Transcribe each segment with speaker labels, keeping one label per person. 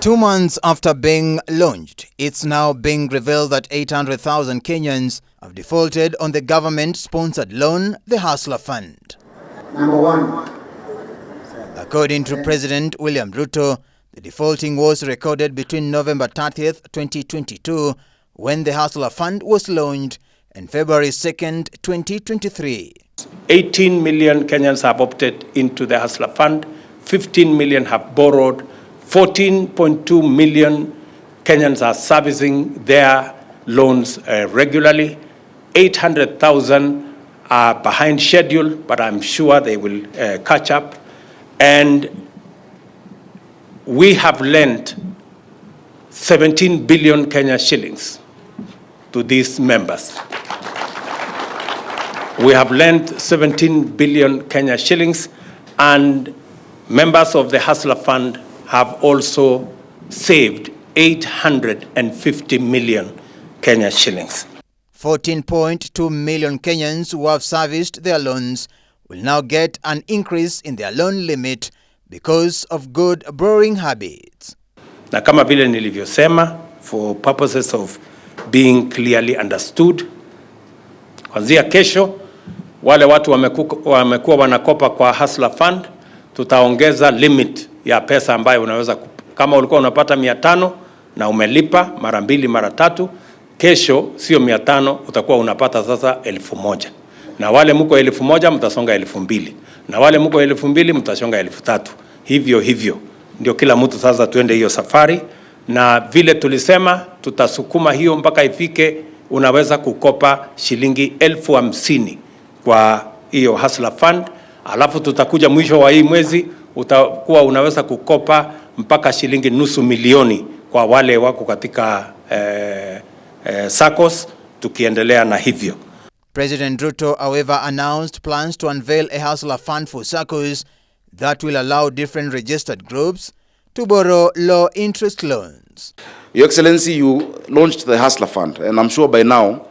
Speaker 1: 2 months after being launched, it's now being revealed that 800,000 Kenyans have defaulted on the government-sponsored loan, the Hustler Fund.
Speaker 2: Number one.
Speaker 1: According to President William Ruto, the defaulting was recorded between November 30th, 2022, when the Hustler Fund was launched, and February 2nd, 2023.
Speaker 3: 18 million Kenyans have opted into the Hustler Fund, 15 million have borrowed, 14.2 million Kenyans are servicing their loans regularly. 800,000 are behind schedule, but I'm sure they will catch up. And we have lent 17 billion Kenya shillings to these members. We have lent 17 billion Kenya shillings, and members of the Hustler Fund have also saved 850 million Kenya shillings.
Speaker 1: 14.2 million Kenyans who have serviced their loans will now get an increase in their loan limit because of good borrowing habits.
Speaker 3: Na kama vile nilivyosema, for purposes of being clearly understood, kuanzia kesho wale watu wamekuwa wanakopa kwa Hustler Fund, tutaongeza limit ya pesa ambayo unaweza, kama ulikuwa unapata 500 na umelipa mara 2 mara 3, kesho sio 500, utakuwa unapata sasa 1,000. Na wale mko 1,000 mtasonga 2,000. Na wale mko 2,000 mtasonga 3,000. Hivyo ndio kila mtu sasa tuende hiyo safari, na vile tulisema tutasukuma hiyo mpaka ifike unaweza kukopa shilingi 50,000 kwa hiyo Hustler Fund. Alafu tutakuja mwisho wa hii mwezi utakuwa unaweza kukopa mpaka shilingi $500,000 kwa wale wako katika Saccos, tukiendelea na hivyo.
Speaker 1: President Ruto, however, announced plans to unveil a Hustler Fund for Saccos that will allow different registered groups to borrow low-interest loans.
Speaker 4: Your Excellency, you launched the Hustler Fund, and I'm sure by now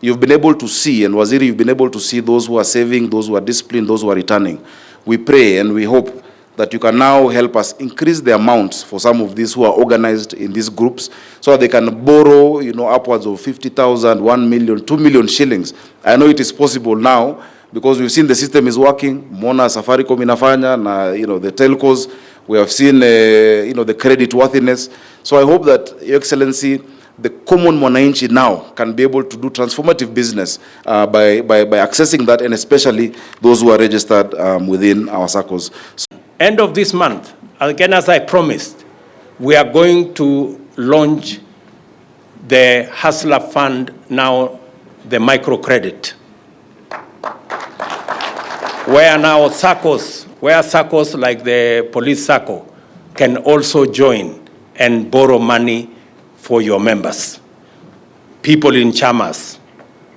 Speaker 4: you've been able to see, and Waziri, you've been able to see those who are saving, those who are disciplined, those who are returning. We pray and we hope that you can now help us increase the amounts for some of these who are organized in these groups, so that they can borrow, upwards of 50,000, 1 million, 2 million shillings. I know it is possible now because we've seen the system is working. Mona Safaricom inafanya, na the telcos. We have seen the credit worthiness. So I hope that, Your Excellency, the common mwananchi now can be able to do transformative business by accessing that, and especially those who are registered within our Saccos.
Speaker 3: End of this month, again as I promised, we are going to launch the Hustler Fund, now the microcredit, where now Saccos like the police Sacco can also join and borrow money for your members. People in chamas,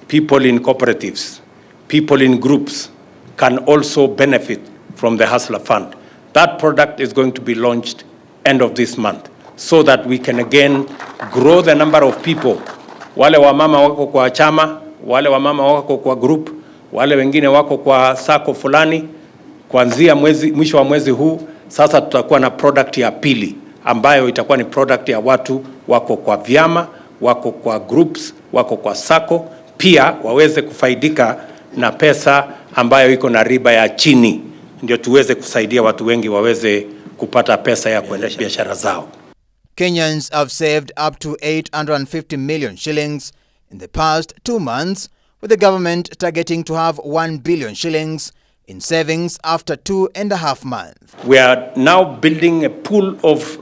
Speaker 3: people in cooperatives, people in groups can also benefit from the Hustler Fund. That product is going to be launched end of this month, so that we can again grow the number of people. Wale wamama wako kwa chama, wale wamama wako kwa group, wale wengine wako kwa Sacco fulani. Kuanzia mwisho wa mwezi huu, sasa tutakuwa na product ya pili, ambayo itakuwa ni product ya watu wako kwa vyama, wako kwa groups, wako kwa Sacco, pia waweze kufaidika na pesa ambayo iko na riba ya chini, ndio tuweze kusaidia watu wengi waweze kupata pesa ya kuendesha biashara zao.
Speaker 1: Kenyans have saved up to 850 million shillings in the past 2 months, with the government targeting to have 1 billion shillings in savings after 2.5 months.
Speaker 3: We are now building a pool of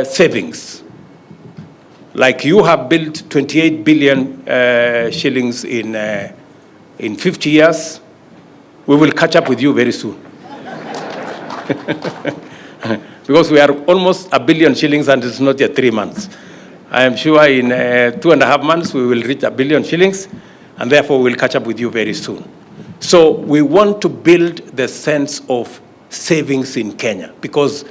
Speaker 3: savings. Like you have built 28 billion shillings in 50 years, we will catch up with you very soon. Because we are almost 1 billion shillings and it's not yet 3 months. I am sure in 2.5 months we will reach 1 billion shillings, and therefore we will catch up with you very soon. So we want to build the sense of savings in Kenya, because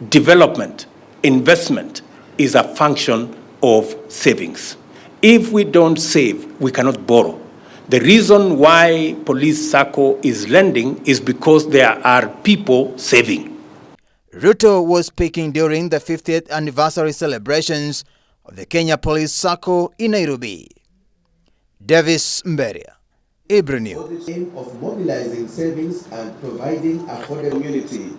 Speaker 3: development, investment is a function of savings. If we don't save, we cannot borrow. The reason why Police Sacco is lending is because there are people saving.
Speaker 1: Ruto was speaking during the 50th anniversary celebrations of the Kenya Police Sacco in Nairobi. Davis Mberia, Ibra News.
Speaker 2: With the aim of mobilizing savings and providing affordable community.